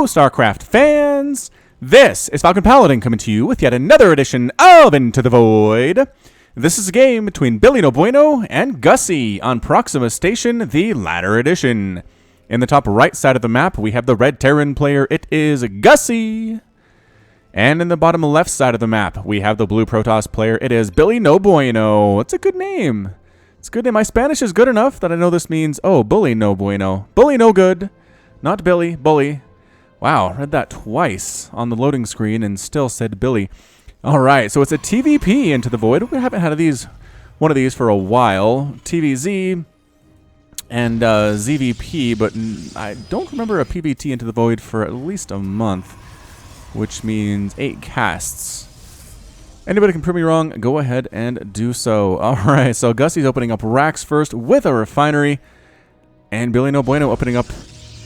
Hello, StarCraft fans! This is Falcon Paladin coming to you with yet another edition of Into the Void. This is a game between bullynobueno and Gusie on Proxima Station, the latter edition. In the top right side of the map, we have the red Terran player. It is Gusie. And in the bottom left side of the map, we have the blue Protoss player. It is bullynobueno. It's a good name. It's a good name. My Spanish is good enough that I know this means, oh, bullynobueno. Bully no good. Not Billy, bully. Wow, read that twice on the loading screen and still said Billy. All right, so it's a TVP Into the Void. We haven't had one of these for a while. TVZ and ZVP, but I don't remember a PVT Into the Void for at least a month, which means 8 casts. Anybody can prove me wrong, go ahead and do so. All right, so Gusie's opening up racks first with a refinery, and bullynobueno opening up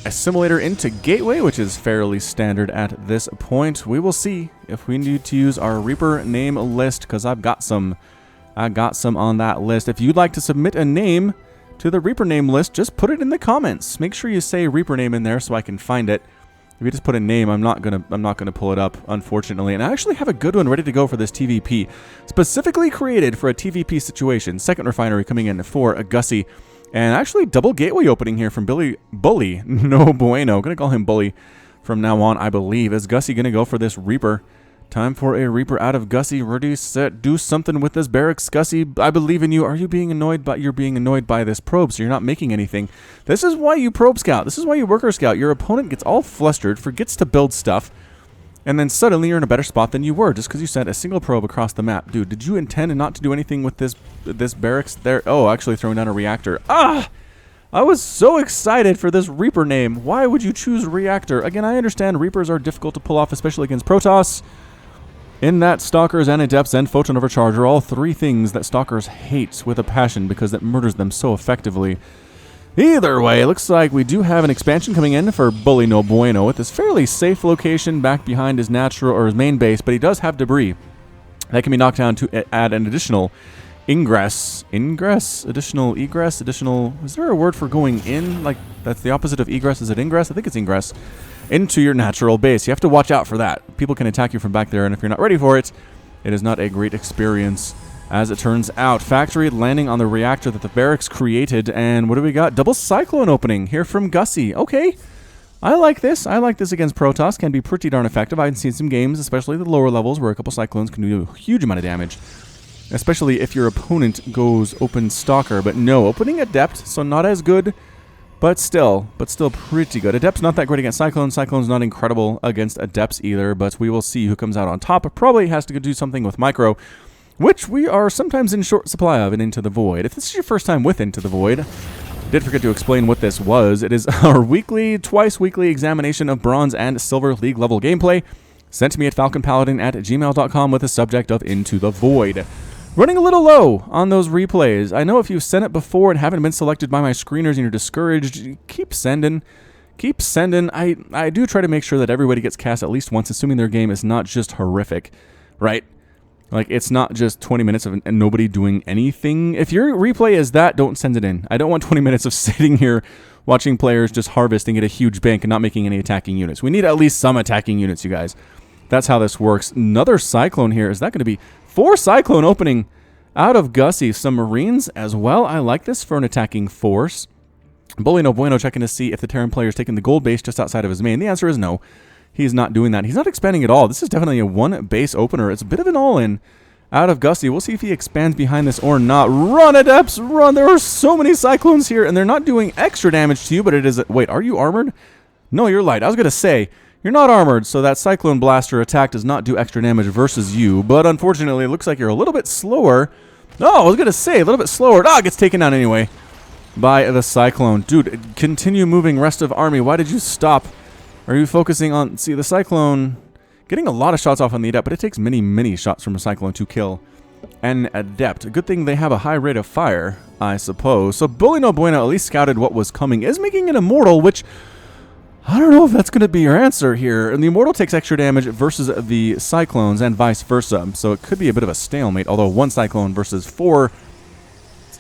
assimilator into gateway, which is fairly standard at this point. We will see if we need to use our Reaper name list, because I got some on that list. If you'd like to submit a name to the Reaper name list, just put it in the comments. Make sure you say Reaper name in there so I can find it. If you just put a name, I'm not gonna pull it up, unfortunately. And I actually have a good one ready to go for this TVP, specifically created for a TVP situation. Second refinery coming in for a Gusie. And actually, double gateway opening here from bullynobueno. Gonna call him Bully from now on, I believe. Is Gusie gonna go for this Reaper? Time for a Reaper out of Gusie. Ready, set, do something with this barracks, Gusie. I believe in you. Are you being annoyed by? You're being annoyed by this probe, so you're not making anything. This is why you probe scout. This is why you worker scout. Your opponent gets all flustered, forgets to build stuff, and then suddenly you're in a better spot than you were just because you sent a single probe across the map. Dude, did you intend not to do anything with this barracks there? Oh, actually throwing down a reactor. Ah! I was so excited for this Reaper name. Why would you choose reactor? Again, I understand Reapers are difficult to pull off, especially against Protoss. In that, Stalkers and Adepts and Photon Overcharge are all 3 things that Stalkers hate with a passion because it murders them so effectively. Either way, it looks like we do have an expansion coming in for bullynobueno with this fairly safe location back behind his natural or his main base, but he does have debris that can be knocked down to add an additional ingress. Additional egress? Is there a word for going in? Like, that's the opposite of egress. Is it ingress? I think it's ingress. Into your natural base. You have to watch out for that. People can attack you from back there, and if you're not ready for it, it is not a great experience. As it turns out, factory landing on the reactor that the barracks created, and what do we got? Double cyclone opening here from Gusie. Okay, I like this. I like this against Protoss. Can be pretty darn effective. I've seen some games, especially the lower levels, where a couple cyclones can do a huge amount of damage, especially if your opponent goes open stalker. But no, opening Adept, so not as good, but still pretty good. Adept's not that great against Cyclones. Cyclone's not incredible against Adepts either, but we will see who comes out on top. It probably has to do something with Micro, which we are sometimes in short supply of in Into the Void. If this is your first time with Into the Void, I did forget to explain what this was. It is our twice weekly examination of Bronze and Silver League level gameplay, sent to me at falconpaladin@gmail.com with the subject of Into the Void. Running a little low on those replays. I know if you've sent it before and haven't been selected by my screeners and you're discouraged, keep sending. Keep sending. I do try to make sure that everybody gets cast at least once, assuming their game is not just horrific, right? Like, it's not just 20 minutes of nobody doing anything. If your replay is that, don't send it in. I don't want 20 minutes of sitting here watching players just harvesting at a huge bank and not making any attacking units. We need at least some attacking units, you guys. That's how this works. Another Cyclone here. Is that going to be 4 Cyclone opening out of Gusie? Some Marines as well. I like this for an attacking force. bullynobueno checking to see if the Terran player is taking the gold base just outside of his main. The answer is no. He's not doing that. He's not expanding at all. This is definitely a 1 base opener. It's a bit of an all-in out of Gusie. We'll see if he expands behind this or not. Run, Adepts, run! There are so many Cyclones here, and they're not doing extra damage to you, but it is... Wait, are you armored? No, you're light. I was going to say, you're not armored, so that Cyclone Blaster attack does not do extra damage versus you, but unfortunately, it looks like you're a little bit slower. Oh, I was going to say, a little bit slower. Ah, it gets taken down anyway by the Cyclone. Dude, continue moving, rest of army. Why did you stop? Are you focusing on... See, the Cyclone getting a lot of shots off on the Adept, but it takes many, many shots from a Cyclone to kill an Adept. A good thing they have a high rate of fire, I suppose. So bullynobueno at least scouted what was coming. Is making an Immortal, which... I don't know if that's going to be your answer here. And the Immortal takes extra damage versus the Cyclones and vice versa. So it could be a bit of a stalemate, although 1 Cyclone versus 4...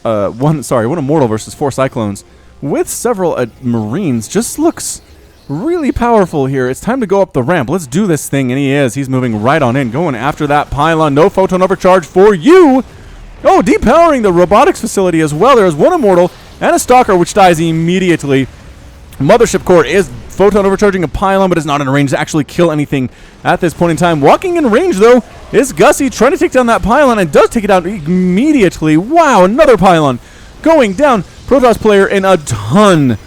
one Immortal versus 4 Cyclones with several Marines just looks really powerful here. It's time to go up the ramp. Let's do this thing. And he is. He's moving right on in, going after that pylon. No photon overcharge for you. Oh, depowering the robotics facility as well. There's one immortal and a stalker, which dies immediately. Mothership core is photon overcharging a pylon, but is not in range to actually kill anything at this point in time. Walking in range, though, is Gusie trying to take down that pylon, and does take it out immediately. Wow, another pylon going down. Protoss player in an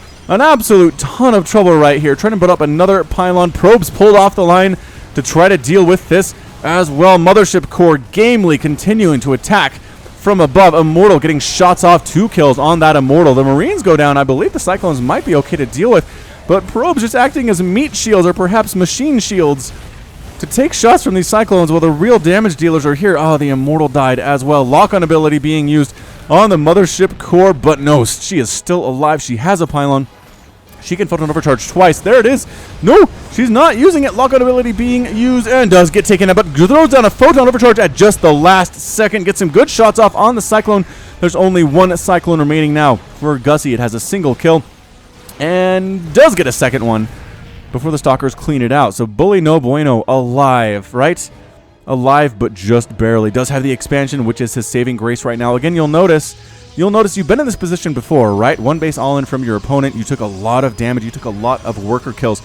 absolute ton of trouble right here. Trying to put up another pylon. Probes pulled off the line to try to deal with this as well. Mothership core gamely continuing to attack from above. Immortal getting shots off. 2 kills on that Immortal. The Marines go down. I believe the Cyclones might be okay to deal with, but Probes just acting as meat shields or perhaps machine shields to take shots from these Cyclones while the real damage dealers are here. Oh, the Immortal died as well. Lock-on ability being used on the Mothership core, but no, she is still alive. She has a pylon. She can photon overcharge twice. There it is. No, she's not using it. Lock-on ability being used and does get taken out, but throws down a photon overcharge at just the last second. Gets some good shots off on the Cyclone. There's only one Cyclone remaining now for Gusie. It has a single kill and does get a second one before the Stalkers clean it out. So bullynobueno alive, right? Alive, but just barely. Does have the expansion, which is his saving grace right now. Again, you'll notice you've been in this position before, right? One base all in from your opponent. You took a lot of damage. You took a lot of worker kills.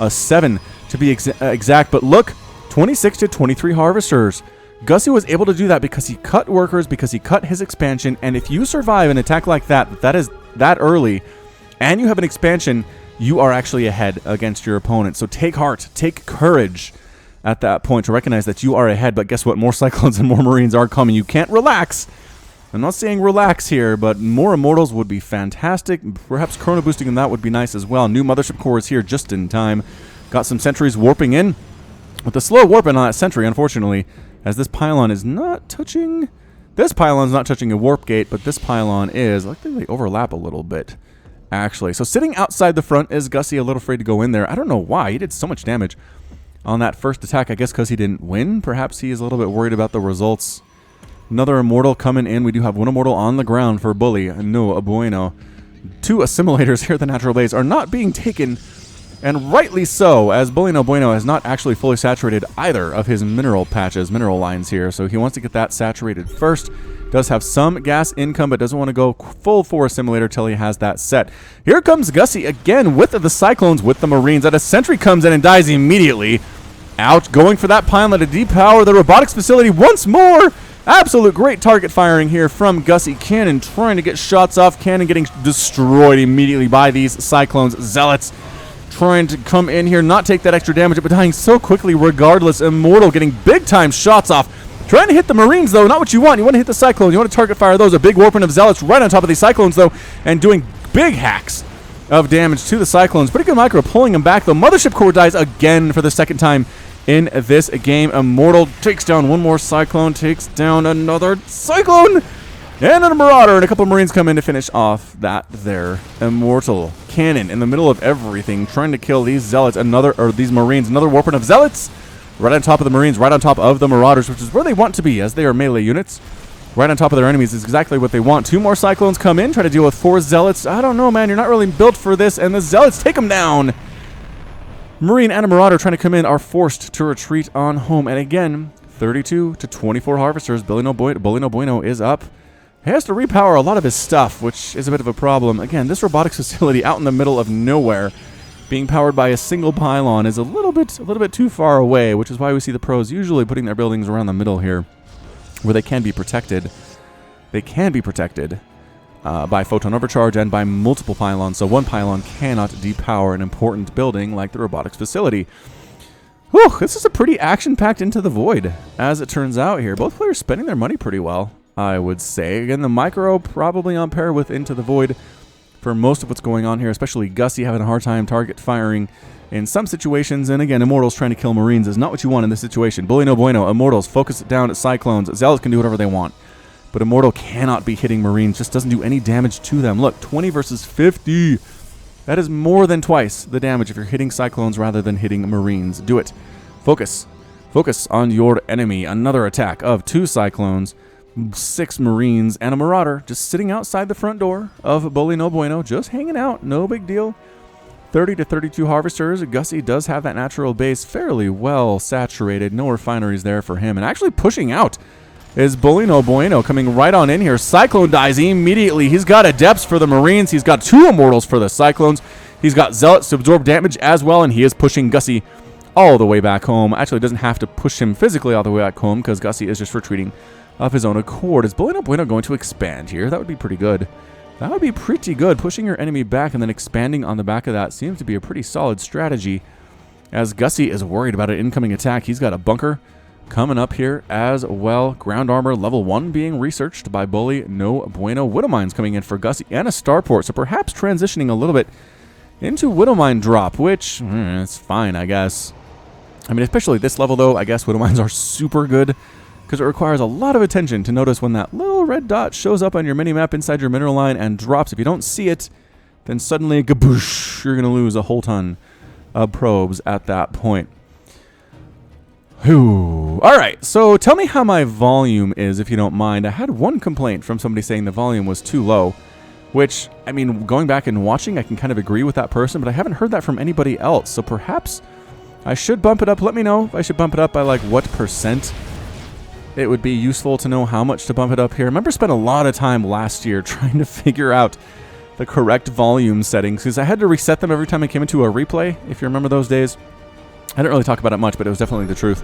7 to be exact. But look, 26 to 23 harvesters. Gusie was able to do that because he cut workers, because he cut his expansion. And if you survive an attack like that is that early, and you have an expansion, you are actually ahead against your opponent. So take heart, take courage at that point to recognize that you are ahead. But guess what? More Cyclones and more Marines are coming. You can't relax. I'm not saying relax here, but more Immortals would be fantastic. Perhaps Chrono boosting them, that would be nice as well. New Mothership core is here just in time. Got some sentries warping in. With the slow warping on that sentry, unfortunately, as this pylon is not touching... This pylon's not touching a warp gate, but this pylon is. I think they overlap a little bit, actually. So sitting outside the front is Gusie, a little afraid to go in there. I don't know why. He did so much damage on that first attack. I guess because he didn't win. Perhaps he is a little bit worried about the results. Another Immortal coming in. We do have one Immortal on the ground for bullynobueno. 2 assimilators here at the Natural Base are not being taken, and rightly so, as bullynobueno has not actually fully saturated either of his mineral patches, mineral lines here, so he wants to get that saturated first. Does have some gas income, but doesn't want to go full 4 assimilator till he has that set. Here comes Gusie again with the Cyclones, with the Marines, and a sentry comes in and dies immediately. Out, going for that pylon to depower the robotics facility once more. Absolute great target firing here from Gusie. Cannon trying to get shots off. Cannon getting destroyed immediately by these Cyclones. Zealots trying to come in here, not take that extra damage, but dying so quickly regardless. Immortal getting big-time shots off. Trying to hit the Marines, though. Not what you want. You want to hit the Cyclones. You want to target fire those. A big warping of Zealots right on top of these Cyclones, though, and doing big hacks of damage to the Cyclones. Pretty good micro pulling them back, though. Mothership core dies again for the second time in this game. Immortal takes down one more Cyclone, takes down another Cyclone, and a Marauder, and a couple of Marines come in to finish off that there. Immortal cannon in the middle of everything, trying to kill these Zealots, these Marines. Another warping of Zealots right on top of the Marines, right on top of the Marauders, which is where they want to be, as they are melee units. Right on top of their enemies is exactly what they want. 2 more Cyclones come in, try to deal with 4 Zealots. I don't know, man, you're not really built for this, and the Zealots take them down. Marine and a Marauder trying to come in are forced to retreat on home. And again, 32 to 24 harvesters. bullynobueno is up. He has to repower a lot of his stuff, which is a bit of a problem. Again, this robotics facility out in the middle of nowhere, being powered by a single pylon, is a little bit too far away, which is why we see the pros usually putting their buildings around the middle here, where they can be protected. They can be protected by photon overcharge and by multiple pylons, so one pylon cannot depower an important building like the robotics facility. Whew, this is a pretty action-packed Into the Void, as it turns out here. Both players spending their money pretty well, I would say. Again, the micro probably on par with Into the Void for most of what's going on here, especially Gusie having a hard time target firing in some situations. And again, Immortals trying to kill Marines is not what you want in this situation. bullynobueno, Immortals, focus it down at Cyclones. Zealots can do whatever they want, but Immortal cannot be hitting Marines, just doesn't do any damage to them. Look, 20 versus 50. That is more than twice the damage if you're hitting Cyclones rather than hitting Marines. Do it. Focus. Focus on your enemy. Another attack of 2 Cyclones, 6 Marines, and a Marauder just sitting outside the front door of bullynobueno, just hanging out. No big deal. 30 to 32 harvesters. Gusie does have that natural base fairly well saturated. No refineries there for him. And actually pushing out is bullynobueno, coming right on in here. Cyclone dies immediately. He's got Adepts for the Marines. He's got 2 Immortals for the Cyclones. He's got Zealots to absorb damage as well, and he is pushing Gusie all the way back home. Actually, doesn't have to push him physically all the way back home because Gusie is just retreating of his own accord. Is bullynobueno going to expand here? That would be pretty good. That would be pretty good. Pushing your enemy back and then expanding on the back of that seems to be a pretty solid strategy. As Gusie is worried about an incoming attack, he's got a bunker coming up here as well. Ground armor level 1 being researched by bullynobueno. Widow mines coming in for Gusie and a starport, so perhaps transitioning a little bit into widow mine drop, which it's fine, I guess. I mean, especially this level, though, I guess widow mines are super good because it requires a lot of attention to notice when that little red dot shows up on your mini-map inside your mineral line and drops. If you don't see it, then suddenly, gaboosh, you're going to lose a whole ton of probes at that point. Whew. All right, so tell me how my volume is, if you don't mind. I had one complaint from somebody saying the volume was too low, which, I mean, going back and watching, I can kind of agree with that person, but I haven't heard that from anybody else, so perhaps I should bump it up. Let me know if I should bump it up by, like, what percent. It would be useful to know how much to bump it up here. I remember spent a lot of time last year trying to figure out the correct volume settings because I had to reset them every time I came into a replay, if you remember those days. I didn't really talk about it much, but it was definitely the truth.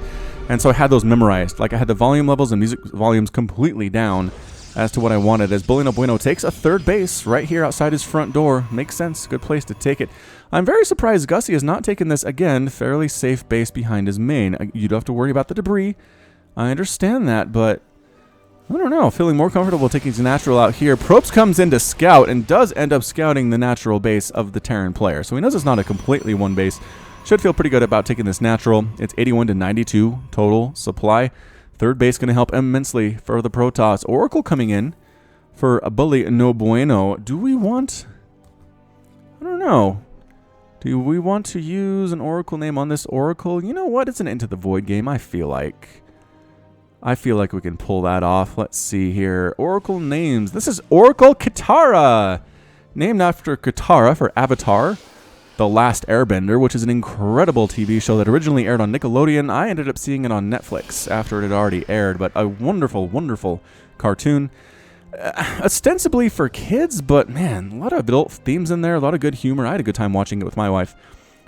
And so I had those memorized. Like I had the volume levels and music volumes completely down as to what I wanted. As bullynobueno takes a 3rd base right here outside his front door. Makes sense. Good place to take it. I'm very surprised Gusie has not taken this, again, fairly safe base behind his main. You don't have to worry about the debris. I understand that, but I don't know. Feeling more comfortable taking his natural out here. Probes comes in to scout and does end up scouting the natural base of the Terran player. So he knows it's not a completely one base. Should feel pretty good about taking this natural. It's 81 to 92 total supply. 3rd base going to help immensely for the Protoss. Oracle coming in for a bullynobueno. Do we want... I don't know. Do we want to use an Oracle name on this Oracle? You know what? It's an Into the Void game, I feel like. I feel like we can pull that off. Let's see here. Oracle names. This is Oracle Katara. Named after Katara for Avatar, The Last Airbender, which is an incredible TV show that originally aired on Nickelodeon. I ended up seeing it on Netflix after it had already aired, but a wonderful, wonderful cartoon. Ostensibly for kids, but man, a lot of adult themes in there, a lot of good humor. I had a good time watching it with my wife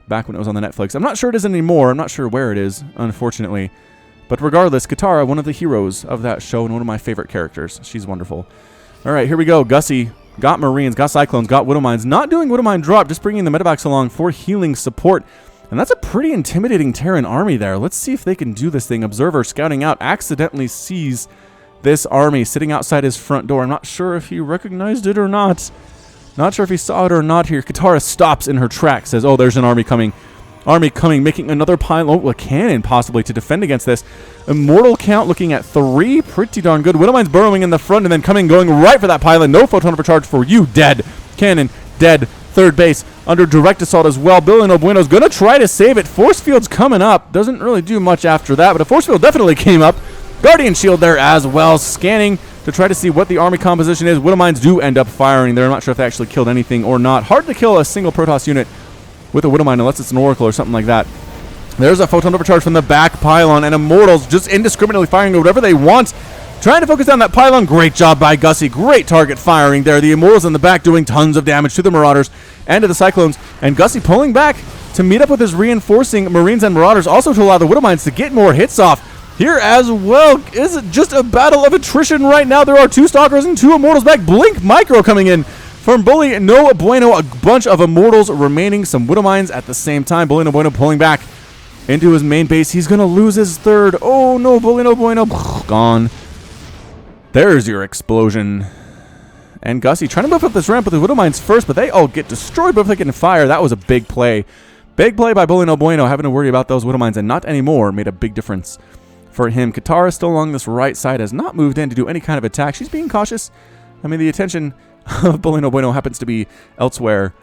back when it was on the Netflix. I'm not sure it is anymore. I'm not sure where it is, unfortunately. But regardless, Katara, one of the heroes of that show and one of my favorite characters. She's wonderful. All right, here we go. Gusie got Marines, got Cyclones, got Widow Mines. Not doing Widow Mine drop, just bringing the medevacs along for healing support. And that's a pretty intimidating Terran army there. Let's see if they can do this thing. Observer scouting out accidentally sees this army sitting outside his front door. I'm not sure if he recognized it or not. Not sure if he saw it or not here. Katara stops in her tracks, says, oh, there's an army coming. Army coming, making another pylon, a cannon possibly to defend against this. Immortal count looking at 3, pretty darn good. Widow Mine's burrowing in the front and then going right for that pylon. No photon overcharge for you, dead. Cannon, dead. 3rd base under direct assault as well. bullynobueno's going to try to save it. Force field's coming up. Doesn't really do much after that, but a force field definitely came up. Guardian shield there as well, scanning to try to see what the army composition is. Widow Mines do end up firing there. I'm not sure if they actually killed anything or not. Hard to kill a single Protoss unit with a Widow Mine unless it's an Oracle or something like that. There's a photon overcharge from the back pylon, and Immortals just indiscriminately firing whatever they want. Trying to focus down that pylon. Great job by Gusie. Great target firing there. The Immortals in the back doing tons of damage to the Marauders and to the Cyclones. And Gusie pulling back to meet up with his reinforcing Marines and Marauders, also to allow the Widow Mines to get more hits off here as well. Is it just a battle of attrition right now? There are 2 Stalkers and 2 Immortals back. Blink Micro coming in from bullynobueno. A bunch of Immortals remaining. Some Widow Mines at the same time. bullynobueno pulling back into his main base. He's going to lose his 3rd. Oh no, bullynobueno gone. There's your explosion. And Gusie trying to move up this ramp with the Widow Mines first, but they all get destroyed before they can fire. That was a big play. Big play by bullynobueno. Having to worry about those Widow Mines and not anymore made a big difference for him. Katara still along this right side, has not moved in to do any kind of attack. She's being cautious. I mean, the attention of bullynobueno happens to be elsewhere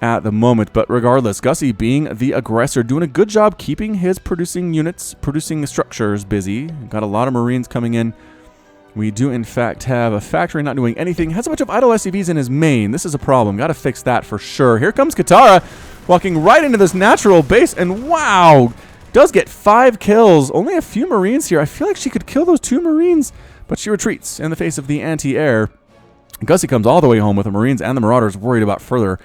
at the moment, but regardless, Gusie being the aggressor, doing a good job keeping his producing units, producing structures busy. Got a lot of Marines coming in. We do, in fact, have a factory not doing anything. Has a bunch of idle SCVs in his main. This is a problem. Got to fix that for sure. Here comes Katara. walking right into this natural base, and wow, does get 5 kills. Only a few Marines here. I feel like she could kill those 2 Marines, but she retreats in the face of the anti-air. Gusie comes all the way home with the Marines and the Marauders, worried about further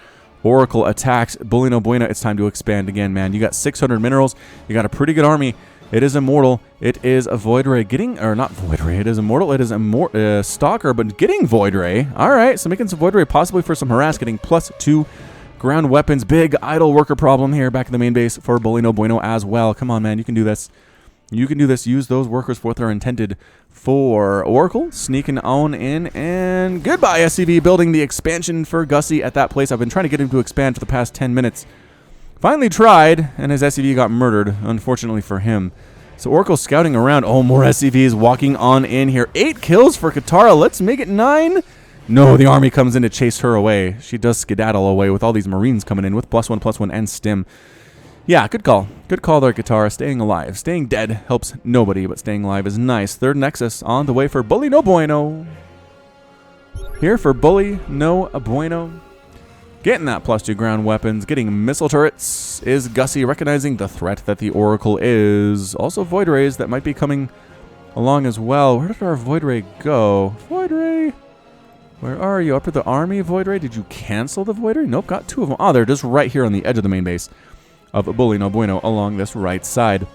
Oracle attacks. Bullynobueno, it's time to expand again, man. You got 600 minerals. You got a pretty good army. It is immortal. It is a Void Ray getting, or not Void Ray, it is immortal. It is a Stalker, but getting Void Ray. All right, so making some Void Ray possibly for some harass, getting +2 ground weapons. Big idle worker problem here back in the main base for Bullynobueno as well. Come on, man, you can do this. You can do this. Use those workers for what they're intended for. Oracle sneaking on in, and goodbye SCV, building the expansion for Gusie at that place. I've been trying to get him to expand for the past 10 minutes. Finally tried, and his SCV got murdered, unfortunately for him. So Oracle scouting around. Oh, more SCVs walking on in here. 8 kills for Katara. Let's make it 9. No, the army comes in to chase her away. She does skedaddle away with all these Marines coming in with +1/+1 and stim. Yeah, good call. Good call there, Katara. Staying alive. Staying dead helps nobody, but staying alive is nice. Third Nexus on the way for Bullynobueno. Here for Bullynobueno. Getting that +2 ground weapons, getting missile turrets. Is Gusie recognizing the threat that the Oracle is? Also Void Rays that might be coming along as well. Where did our Void Ray go? Void Ray, where are you? Up at the army, Void Ray? Did you cancel the Void Ray? Nope, got 2 of them. Oh, they're just right here on the edge of the main base of Bullynobueno along this right side.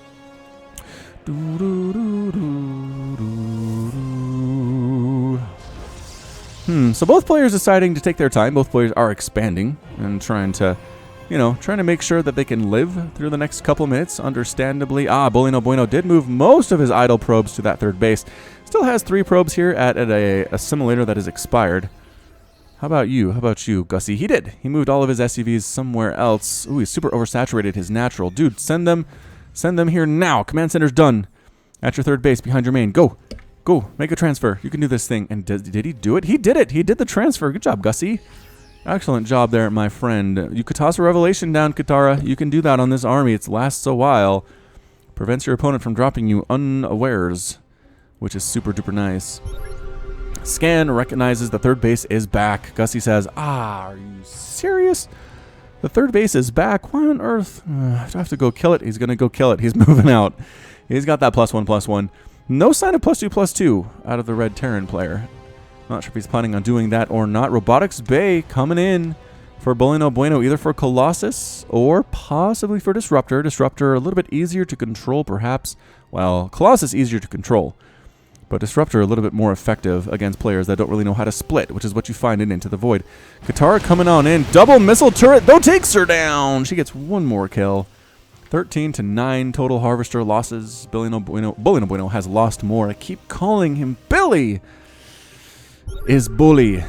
So both players deciding to take their time. Both players are expanding and trying to, trying to make sure that they can live through the next couple minutes, understandably. Bullynobueno did move most of his idle probes to that third base. Still has 3 probes here at a simulator that is expired. How about you? How about you, Gusie? He did. He moved all of his SCVs somewhere else. Ooh, he's super oversaturated his natural. Dude, send them here now. Command center's done. At your third base, behind your main. Go. Go, make a transfer. You can do this thing. And did he do it? He did it. He did the transfer. Good job, Gusie. Excellent job there, my friend. You could toss a revelation down, Katara. You can do that on this army. It lasts a while. Prevents your opponent from dropping you unawares, which is super duper nice. Scan recognizes the third base is back. Gusie says, are you serious? The third base is back. Why on earth? I have to go kill it. He's going to go kill it. He's moving out. He's got that +1/+1. No sign of +2/+2 out of the red Terran player. Not sure if he's planning on doing that or not. Robotics Bay coming in for Bullynobueno, either for Colossus or possibly for Disruptor. Disruptor a little bit easier to control, perhaps. Well, Colossus easier to control, but Disruptor a little bit more effective against players that don't really know how to split, which is what you find in Into the Void. Katara coming on in. Double missile turret, though, takes her down. She gets 1 more kill. 13-9 total Harvester losses. Bullynobueno has lost more. I keep calling him Billy. Is Bullynobueno.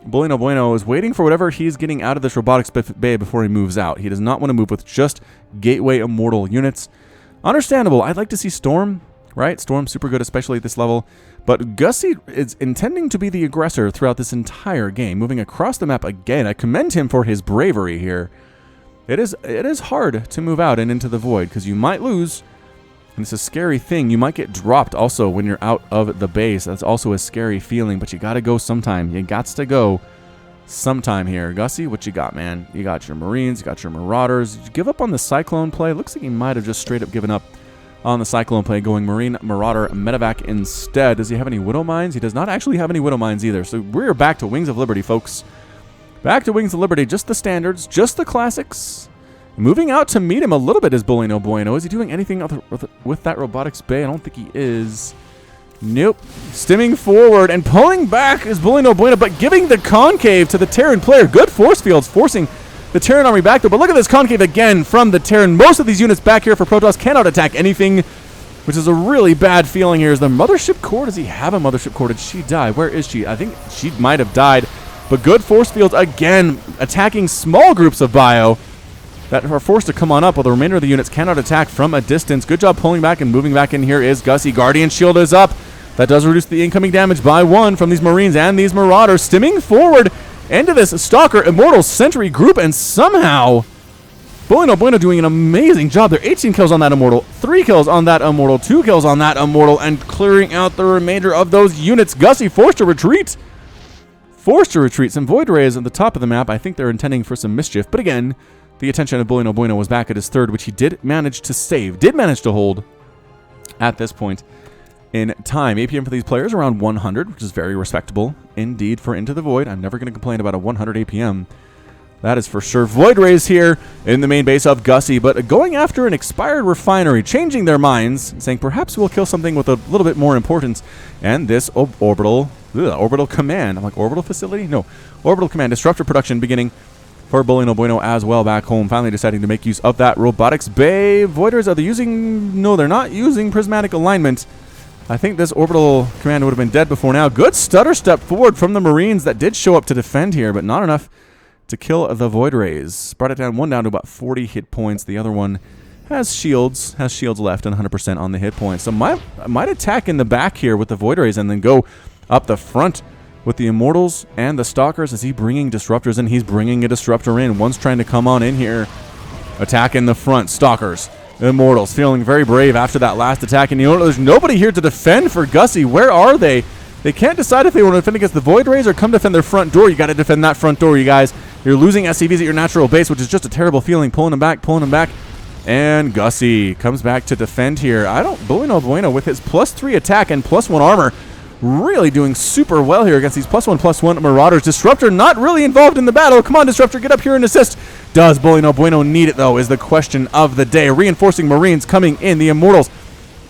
Bullynobueno is waiting for whatever he's getting out of this robotics bay before he moves out. He does not want to move with just Gateway Immortal units. Understandable. I'd like to see Storm, right? Storm's super good, especially at this level. But Gusie is intending to be the aggressor throughout this entire game, moving across the map again. I commend him for his bravery here. It is hard to move out and into the void because you might lose, and it's a scary thing. You might get dropped also when you're out of the base. That's also a scary feeling, but you got to go sometime. You got to go sometime here. Gusie, what you got, man? You got your Marines, you got your Marauders. Did you give up on the Cyclone play? Looks like he might have just straight up given up on the Cyclone play, going Marine, Marauder, Medevac instead. Does he have any Widow Mines? He does not actually have any Widow Mines either. So we're back to Wings of Liberty, folks. Back to Wings of Liberty, just the standards, just the classics. Moving out to meet him a little bit is Bullynobueno. Is he doing anything with that robotics bay? I don't think he is. Nope. Stimming forward and pulling back is Bullynobueno, but giving the concave to the Terran player. Good force fields, forcing the Terran army back, though. But look at this concave again from the Terran. Most of these units back here for Protoss cannot attack anything, which is a really bad feeling here. Is the Mothership Core? Does he have a Mothership Core? Did she die? Where is she? I think she might have died. But good force fields again, attacking small groups of bio that are forced to come on up, while the remainder of the units cannot attack from a distance. Good job pulling back and moving back in here is Gusie. Guardian Shield is up. That does reduce the incoming damage by 1 from these Marines and these Marauders. Stimming forward into this Stalker Immortal Sentry group, and somehow Bullynobueno doing an amazing job. There are 18 kills on that Immortal, 3 kills on that Immortal, 2 kills on that Immortal, and clearing out the remainder of those units. Gusie forced to retreat. forced to retreat. Some Void Rays at the top of the map. I think they're intending for some mischief. But again, the attention of bullynobueno was back at his third, which he did manage to save. Did manage to hold at this point in time. APM for these players around 100, which is very respectable indeed for Into the Void. I'm never going to complain about a 100 APM. That is for sure. Void Rays here in the main base of Gusie, but going after an expired refinery, changing their minds, saying perhaps we'll kill something with a little bit more importance. And this orbital command. I'm like, orbital facility? No. Orbital command. Disruptor production beginning for bullynobueno as well back home. Finally deciding to make use of that robotics bay. Void Rays, are they using... No, they're not using prismatic alignment. I think this orbital command would have been dead before now. Good stutter step forward from the Marines that did show up to defend here, but not enough to kill the Void Rays. Brought it down, one down to about 40 hit points. The other one has shields left and 100% on the hit points. So might attack in the back here with the Void Rays and then go up the front with the Immortals and the Stalkers. Is he bringing disruptors in? He's bringing a disruptor in. One's trying to come on in here. Attack in the front. Stalkers. Immortals feeling very brave after that last attack. And you know, there's nobody here to defend for Gusie. Where are they? They can't decide if they want to defend against the Void Rays or come defend their front door. You got to defend that front door, you guys. You're losing SCVs at your natural base, which is just a terrible feeling. Pulling them back. And Gusie comes back to defend here. bullynobueno with his +3 attack and +1 armor, really doing super well here against these +1/+1 Marauders. Disruptor not really involved in the battle. Come on, Disruptor, get up here and assist. Does bullynobueno need it, though, is the question of the day. Reinforcing Marines coming in. The Immortals,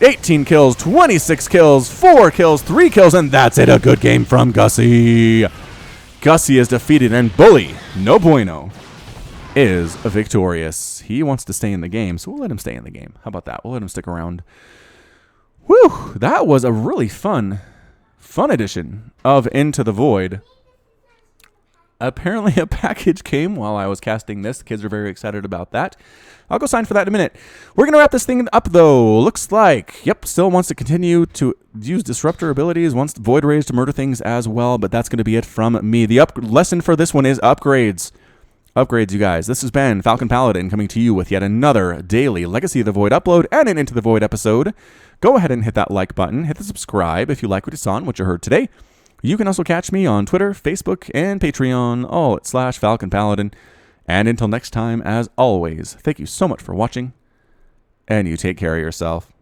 18 kills, 26 kills, 4 kills, 3 kills, and that's it. A good game from Gusie. Gusie is defeated, and bullynobueno is victorious. He wants to stay in the game, so we'll let him stay in the game. How about that? We'll let him stick around. Whew, that was a really fun edition of Into the Void. Apparently a package came while I was casting this. The kids are very excited about that. I'll go sign for that in a minute. We're going to wrap this thing up, though. Looks like, yep, still wants to continue to use disruptor abilities, wants Void Rays to murder things as well, but that's going to be it from me. The lesson for this one is upgrades. Upgrades, you guys. This has been Falcon Paladin coming to you with yet another daily Legacy of the Void upload and an Into the Void episode. Go ahead and hit that like button. Hit the subscribe if you like what you saw and what you heard today. You can also catch me on Twitter, Facebook, and Patreon, all at /Falcon Paladin. And until next time, as always, thank you so much for watching, and you take care of yourself.